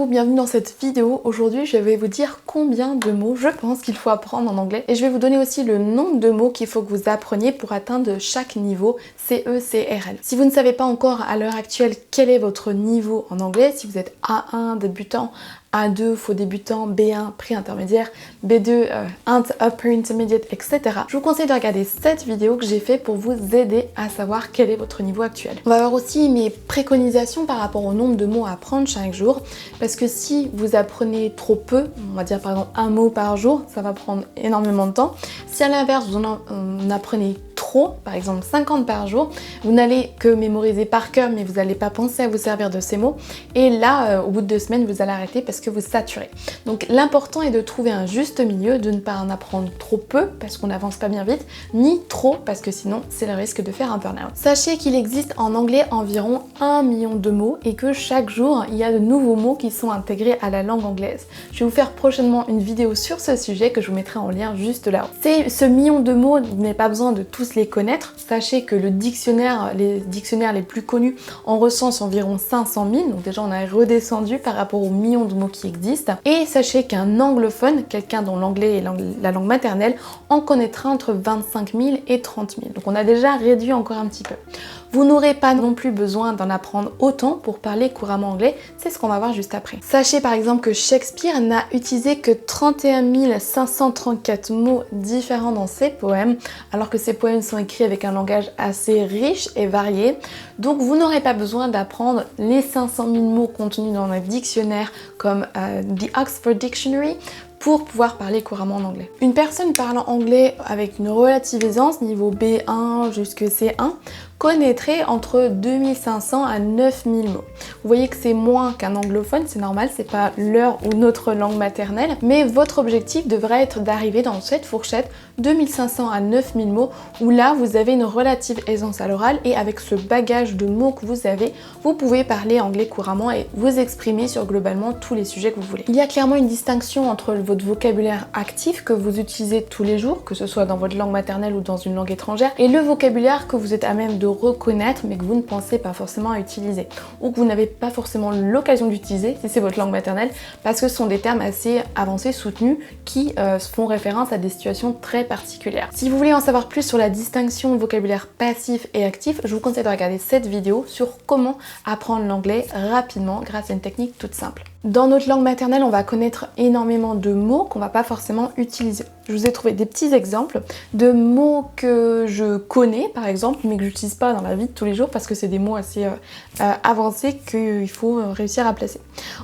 bienvenue dans cette vidéo. Aujourd'hui, je vais vous dire combien de mots je pense qu'il faut apprendre en anglais et je vais vous donner aussi le nombre de mots qu'il faut que vous appreniez pour atteindre chaque niveau CE, CRL. Si vous ne savez pas encore à l'heure actuelle quel est votre niveau en anglais, si vous êtes A1 débutant, A2 faux débutant, B1 pré-intermédiaire, B2 upper intermediate, etc. Je vous conseille de regarder cette vidéo que j'ai fait pour vous aider à savoir quel est votre niveau actuel. On va voir aussi mes préconisations par rapport au nombre de mots à apprendre chaque jour, parce que si vous apprenez trop peu, on va dire par exemple un mot par jour, ça va prendre énormément de temps. Si à l'inverse vous en apprenez trop, par exemple 50 par jour, vous n'allez que mémoriser par cœur, mais vous n'allez pas penser à vous servir de ces mots. Et là, au bout de 2 semaines, vous allez arrêter parce que vous saturez. Donc l'important est de trouver un juste milieu, de ne pas en apprendre trop peu parce qu'on n'avance pas bien vite, ni trop parce que sinon c'est le risque de faire un burn-out. Sachez qu'il existe en anglais environ 1 million de mots et que chaque jour, il y a de nouveaux mots qui sont intégrés à la langue anglaise. Je vais vous faire prochainement une vidéo sur ce sujet que je vous mettrai en lien juste là-haut. Ce million de mots, vous n'avez pas besoin de tous les connaître. Sachez que les dictionnaires les plus connus en recensent environ 500 000, donc déjà on a redescendu par rapport aux millions de mots qui existent. Et sachez qu'un anglophone, quelqu'un dont l'anglais est la langue maternelle, en connaîtra entre 25 000 et 30 000. Donc on a déjà réduit encore un petit peu. Vous n'aurez pas non plus besoin d'en apprendre autant pour parler couramment anglais, c'est ce qu'on va voir juste après. Sachez par exemple que Shakespeare n'a utilisé que 31 534 mots différents dans ses poèmes, alors que ses poèmes sont écrits avec un langage assez riche et varié. Donc vous n'aurez pas besoin d'apprendre les 500 000 mots contenus dans un dictionnaire comme The Oxford Dictionary pour pouvoir parler couramment en anglais. Une personne parlant anglais avec une relative aisance, niveau B1 jusqu'à C1, connaîtrait entre 2500 à 9000 mots. Vous voyez que c'est moins qu'un anglophone, c'est normal, c'est pas leur ou notre langue maternelle, mais votre objectif devrait être d'arriver dans cette fourchette 2500 à 9000 mots, où là vous avez une relative aisance à l'oral et avec ce bagage de mots que vous avez, vous pouvez parler anglais couramment et vous exprimer sur globalement tous les sujets que vous voulez. Il y a clairement une distinction entre votre vocabulaire actif que vous utilisez tous les jours, que ce soit dans votre langue maternelle ou dans une langue étrangère, et le vocabulaire que vous êtes à même de reconnaître mais que vous ne pensez pas forcément à utiliser ou que vous n'avez pas forcément l'occasion d'utiliser si c'est votre langue maternelle parce que ce sont des termes assez avancés, soutenus qui font référence à des situations très particulières. Si vous voulez en savoir plus sur la distinction de vocabulaire passif et actif, je vous conseille de regarder cette vidéo sur comment apprendre l'anglais rapidement grâce à une technique toute simple. Dans notre langue maternelle, on va connaître énormément de mots qu'on va pas forcément utiliser. Je vous ai trouvé des petits exemples de mots que je connais par exemple mais que j'utilise pas dans la vie de tous les jours parce que c'est des mots assez avancés qu'il faut réussir à placer.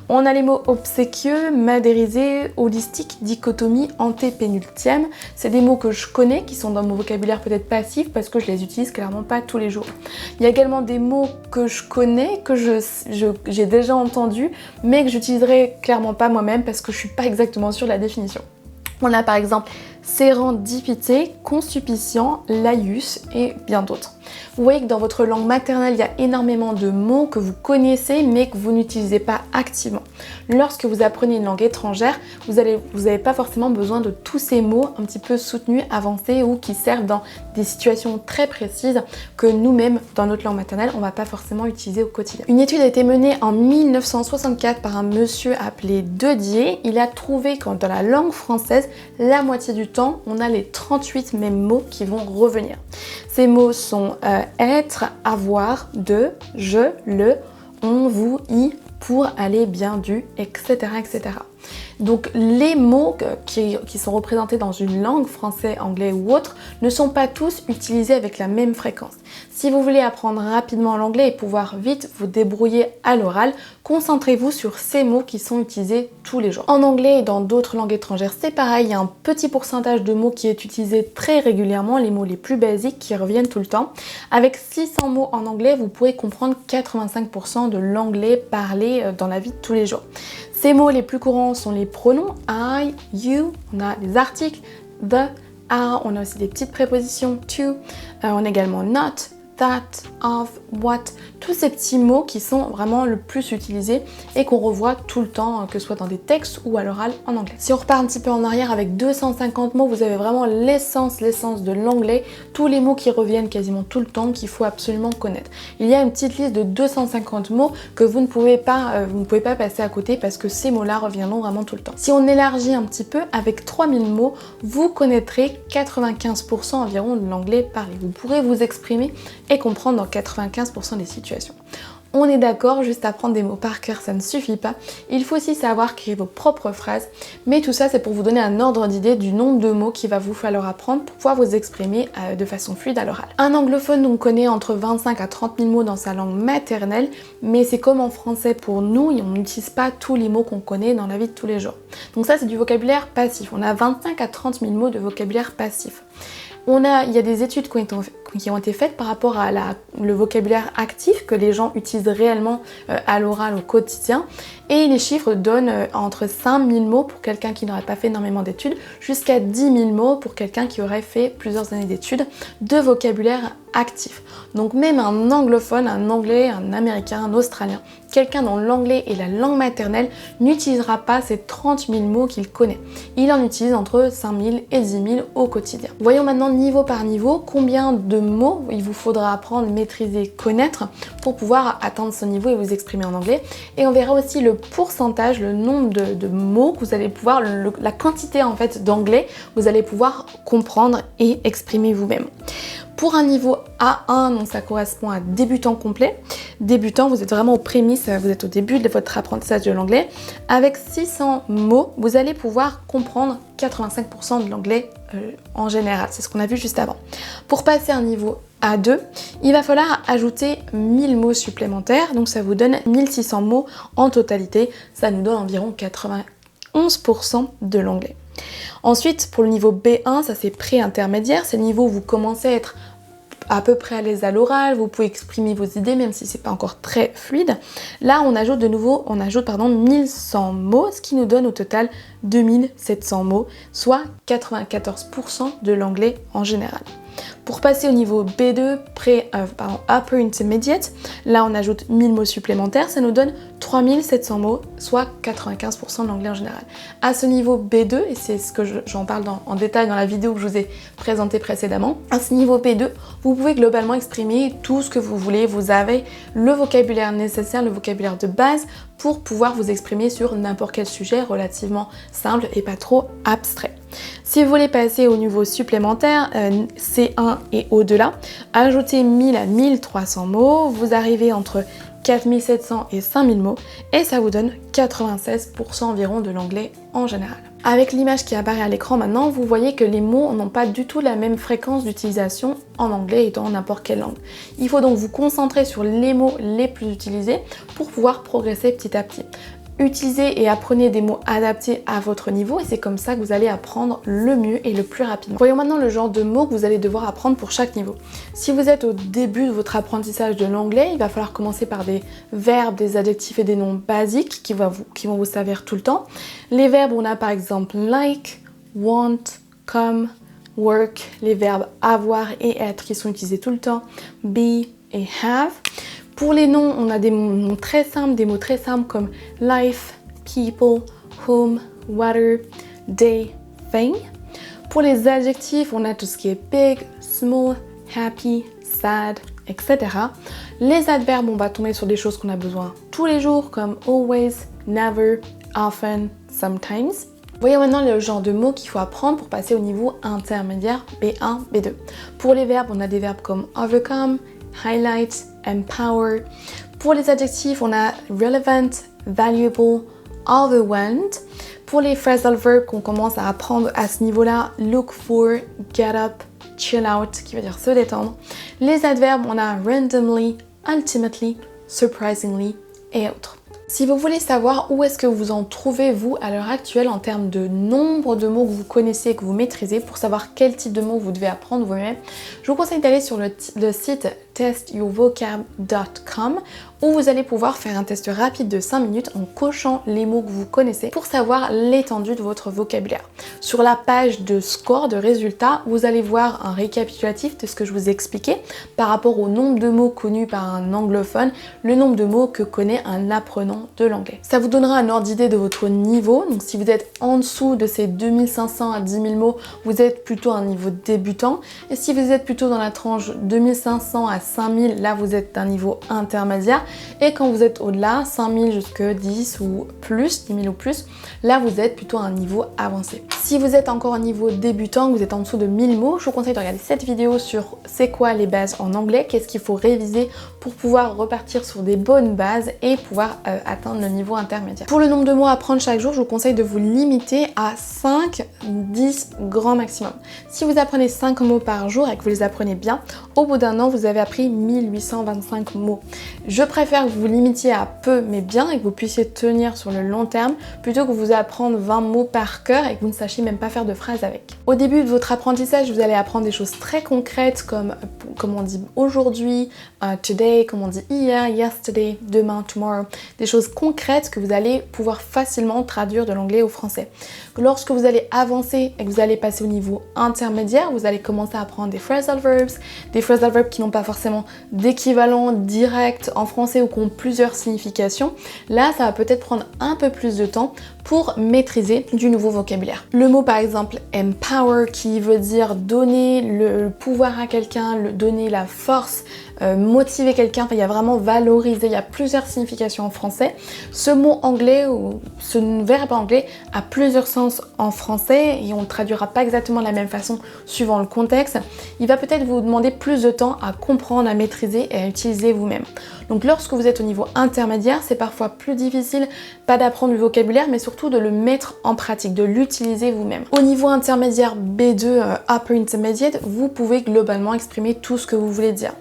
On a les mots obséquieux, madérisé, holistique, dichotomie, antépénultième. C'est des mots que je connais qui sont dans mon vocabulaire peut-être passif parce que je les utilise clairement pas tous les jours. Il y a également des mots que je connais, que j'ai déjà entendus mais que j'utiliserai clairement pas moi-même parce que je suis pas exactement sûre de la définition. On a par exemple sérendipité, constupicience, laïus et bien d'autres. Vous voyez que dans votre langue maternelle, il y a énormément de mots que vous connaissez mais que vous n'utilisez pas activement. Lorsque vous apprenez une langue étrangère, vous n'avez pas forcément besoin de tous ces mots un petit peu soutenus, avancés ou qui servent dans des situations très précises que nous-mêmes, dans notre langue maternelle, on ne va pas forcément utiliser au quotidien. Une étude a été menée en 1964 par un monsieur appelé Dedier. Il a trouvé que dans la langue française, la moitié du temps, on a les 38 mêmes mots qui vont revenir. Ces mots sont être, avoir, de, je, le, on, vous, y, pour, aller, bien, du, etc. etc. Donc les mots qui sont représentés dans une langue, français, anglais ou autre, ne sont pas tous utilisés avec la même fréquence. Si vous voulez apprendre rapidement l'anglais et pouvoir vite vous débrouiller à l'oral, concentrez-vous sur ces mots qui sont utilisés tous les jours. En anglais et dans d'autres langues étrangères, c'est pareil, il y a un petit pourcentage de mots qui est utilisé très régulièrement, les mots les plus basiques qui reviennent tout le temps. Avec 600 mots en anglais, vous pourrez comprendre 85% de l'anglais parlé dans la vie de tous les jours. Ces mots les plus courants sont les pronoms I, you, on a les articles the, are, on a aussi des petites prépositions to, on a également not, that, of, what, tous ces petits mots qui sont vraiment le plus utilisés et qu'on revoit tout le temps, que ce soit dans des textes ou à l'oral en anglais. Si on repart un petit peu en arrière avec 250 mots, vous avez vraiment l'essence de l'anglais, tous les mots qui reviennent quasiment tout le temps qu'il faut absolument connaître. Il y a une petite liste de 250 mots que vous ne pouvez pas passer à côté parce que ces mots-là reviendront vraiment tout le temps. Si on élargit un petit peu, avec 3000 mots, vous connaîtrez 95% environ de l'anglais parlé. Vous pourrez vous exprimer et comprendre dans 95% des situations. On est d'accord, juste apprendre des mots par cœur, ça ne suffit pas. Il faut aussi savoir créer vos propres phrases, mais tout ça, c'est pour vous donner un ordre d'idée du nombre de mots qu'il va vous falloir apprendre pour pouvoir vous exprimer de façon fluide à l'oral. Un anglophone, on connaît entre 25 à 30 000 mots dans sa langue maternelle, mais c'est comme en français pour nous, et on n'utilise pas tous les mots qu'on connaît dans la vie de tous les jours. Donc ça, c'est du vocabulaire passif. On a 25 à 30 000 mots de vocabulaire passif. Il y a des études qui ont été faites par rapport à le vocabulaire actif que les gens utilisent réellement à l'oral au quotidien. Et les chiffres donnent entre 5 000 mots pour quelqu'un qui n'aurait pas fait énormément d'études, jusqu'à 10 000 mots pour quelqu'un qui aurait fait plusieurs années d'études de vocabulaire actif. Donc même un anglophone, un anglais, un américain, un australien, quelqu'un dont l'anglais est la langue maternelle n'utilisera pas ces 30 000 mots qu'il connaît. Il en utilise entre 5 000 et 10 000 au quotidien. Voyons maintenant niveau par niveau combien de mots il vous faudra apprendre, maîtriser, connaître pour pouvoir atteindre ce niveau et vous exprimer en anglais. Et on verra aussi le pourcentage, le nombre de mots que vous allez pouvoir, la quantité en fait d'anglais que vous allez pouvoir comprendre et exprimer vous-même. Pour un niveau A1, donc ça correspond à débutant complet. Débutant, vous êtes vraiment aux prémices, vous êtes au début de votre apprentissage de l'anglais. Avec 600 mots, vous allez pouvoir comprendre 85% de l'anglais en général. C'est ce qu'on a vu juste avant. Pour passer à un niveau A2, il va falloir ajouter 1000 mots supplémentaires. Donc ça vous donne 1600 mots en totalité. Ça nous donne environ 91% de l'anglais. Ensuite, pour le niveau B1, ça c'est pré-intermédiaire, c'est le niveau où vous commencez à être à peu près à l'aise à l'oral, vous pouvez exprimer vos idées même si c'est pas encore très fluide. Là, on ajoute 1100 mots, ce qui nous donne au total 2700 mots, soit 94% de l'anglais en général. Pour passer au niveau B2, Upper Intermediate, là on ajoute 1000 mots supplémentaires, ça nous donne 3700 mots, soit 95% de l'anglais en général. À ce niveau B2, et c'est ce que j'en parle en détail dans la vidéo que je vous ai présentée précédemment, à ce niveau B2, vous pouvez globalement exprimer tout ce que vous voulez, vous avez le vocabulaire nécessaire, le vocabulaire de base pour pouvoir vous exprimer sur n'importe quel sujet relativement simple et pas trop abstrait. Si vous voulez passer au niveau supplémentaire, C1 et au-delà, ajoutez 1000 à 1300 mots, vous arrivez entre 4700 et 5000 mots et ça vous donne 96% environ de l'anglais en général. Avec l'image qui apparaît à l'écran maintenant, vous voyez que les mots n'ont pas du tout la même fréquence d'utilisation en anglais et dans n'importe quelle langue. Il faut donc vous concentrer sur les mots les plus utilisés pour pouvoir progresser petit à petit. Utilisez et apprenez des mots adaptés à votre niveau et c'est comme ça que vous allez apprendre le mieux et le plus rapidement. Voyons maintenant le genre de mots que vous allez devoir apprendre pour chaque niveau. Si vous êtes au début de votre apprentissage de l'anglais, il va falloir commencer par des verbes, des adjectifs et des noms basiques qui vont vous servir tout le temps. Les verbes, on a par exemple like, want, come, work, les verbes avoir et être qui sont utilisés tout le temps, be et have. Pour les noms, on a des mots très simples comme life, people, home, water, day, thing. Pour les adjectifs, on a tout ce qui est big, small, happy, sad, etc. Les adverbes, on va tomber sur des choses qu'on a besoin tous les jours comme always, never, often, sometimes. Voyons maintenant le genre de mots qu'il faut apprendre pour passer au niveau intermédiaire B1, B2. Pour les verbes, on a des verbes comme overcome, highlight, empower. Pour les adjectifs, on a relevant, valuable, overwhelmed. Pour les phrasal verbs qu'on commence à apprendre à ce niveau-là, look for, get up, chill out, qui veut dire se détendre. Les adverbes, on a randomly, ultimately, surprisingly et autres. Si vous voulez savoir où est-ce que vous en trouvez vous à l'heure actuelle en termes de nombre de mots que vous connaissez et que vous maîtrisez pour savoir quel type de mots vous devez apprendre vous-même, je vous conseille d'aller sur le site testyourvocab.com où vous allez pouvoir faire un test rapide de 5 minutes en cochant les mots que vous connaissez pour savoir l'étendue de votre vocabulaire. Sur la page de score, de résultats, vous allez voir un récapitulatif de ce que je vous ai expliqué par rapport au nombre de mots connus par un anglophone, le nombre de mots que connaît un apprenant de l'anglais. Ça vous donnera un ordre d'idée de votre niveau. Donc si vous êtes en dessous de ces 2500 à 10 000 mots, vous êtes plutôt à un niveau débutant. Et si vous êtes plutôt dans la tranche 2500 à 5000, là vous êtes d'un niveau intermédiaire. Et quand vous êtes au-delà, 5000 jusqu'à 10 ou plus, 10 000 ou plus, là vous êtes plutôt à un niveau avancé. Si vous êtes encore au niveau débutant, vous êtes en dessous de 1000 mots, je vous conseille de regarder cette vidéo sur c'est quoi les bases en anglais, qu'est-ce qu'il faut réviser pour pouvoir repartir sur des bonnes bases et pouvoir atteindre le niveau intermédiaire. Pour le nombre de mots à apprendre chaque jour, je vous conseille de vous limiter à 5, 10 grand maximum. Si vous apprenez 5 mots par jour et que vous les apprenez bien, au bout d'un an, vous avez appris 1825 mots. Je préfère que vous vous limitiez à peu mais bien et que vous puissiez tenir sur le long terme plutôt que vous apprendre 20 mots par cœur et que vous ne sachiez même pas faire de phrases avec. Au début de votre apprentissage, vous allez apprendre des choses très concrètes comme on dit aujourd'hui, today, comme on dit hier, yesterday, demain, tomorrow. Des choses concrètes que vous allez pouvoir facilement traduire de l'anglais au français. Lorsque vous allez avancer et que vous allez passer au niveau intermédiaire, vous allez commencer à apprendre des phrasal verbs qui n'ont pas forcément d'équivalent direct en français ou qui ont plusieurs significations. Là, ça va peut-être prendre un peu plus de temps pour maîtriser du nouveau vocabulaire. Le mot par exemple empower qui veut dire donner le pouvoir à quelqu'un, donner la force, motiver quelqu'un, enfin il y a vraiment valoriser, il y a plusieurs significations en français. Ce mot anglais ou ce verbe anglais a plusieurs sens en français et on ne le traduira pas exactement de la même façon suivant le contexte. Il va peut-être vous demander plus de temps à comprendre, à maîtriser et à utiliser vous-même. Donc lorsque vous êtes au niveau intermédiaire, c'est parfois plus difficile, pas d'apprendre du vocabulaire, mais surtout de le mettre en pratique, de l'utiliser vous-même. Au niveau intermédiaire B2, Upper Intermediate, vous pouvez globalement exprimer tout ce que vous voulez dire.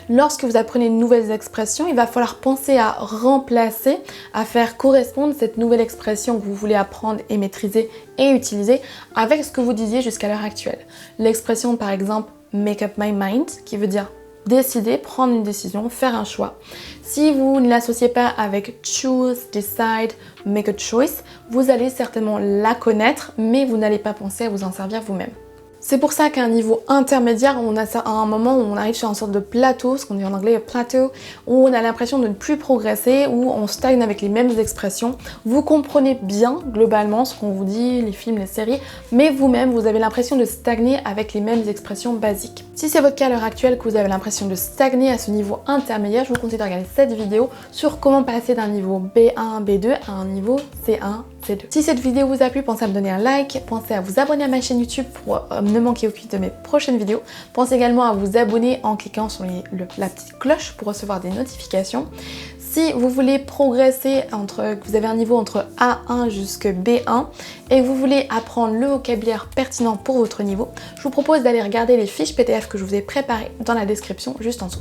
Lorsque vous apprenez de nouvelles expressions, il va falloir penser à remplacer, à faire correspondre cette nouvelle expression que vous voulez apprendre et maîtriser et utiliser avec ce que vous disiez jusqu'à l'heure actuelle. L'expression par exemple make up my mind, qui veut dire décider, prendre une décision, faire un choix. Si vous ne l'associez pas avec choose, decide, make a choice, vous allez certainement la connaître, mais vous n'allez pas penser à vous en servir vous-même. C'est pour ça qu'à un niveau intermédiaire, on a à un moment où on arrive sur une sorte de plateau, ce qu'on dit en anglais un plateau, où on a l'impression de ne plus progresser, où on stagne avec les mêmes expressions. Vous comprenez bien globalement ce qu'on vous dit, les films, les séries, mais vous-même, vous avez l'impression de stagner avec les mêmes expressions basiques. Si c'est votre cas à l'heure actuelle, que vous avez l'impression de stagner à ce niveau intermédiaire, je vous conseille de regarder cette vidéo sur comment passer d'un niveau B1, B2 à un niveau C1, C2. Si cette vidéo vous a plu, pensez à me donner un like, pensez à vous abonner à ma chaîne YouTube pour ne manquer aucune de mes prochaines vidéos. Pensez également à vous abonner en cliquant sur la petite cloche pour recevoir des notifications. Si vous voulez progresser, que vous avez un niveau entre A1 jusqu'à B1 et que vous voulez apprendre le vocabulaire pertinent pour votre niveau, je vous propose d'aller regarder les fiches PDF que je vous ai préparées dans la description juste en dessous.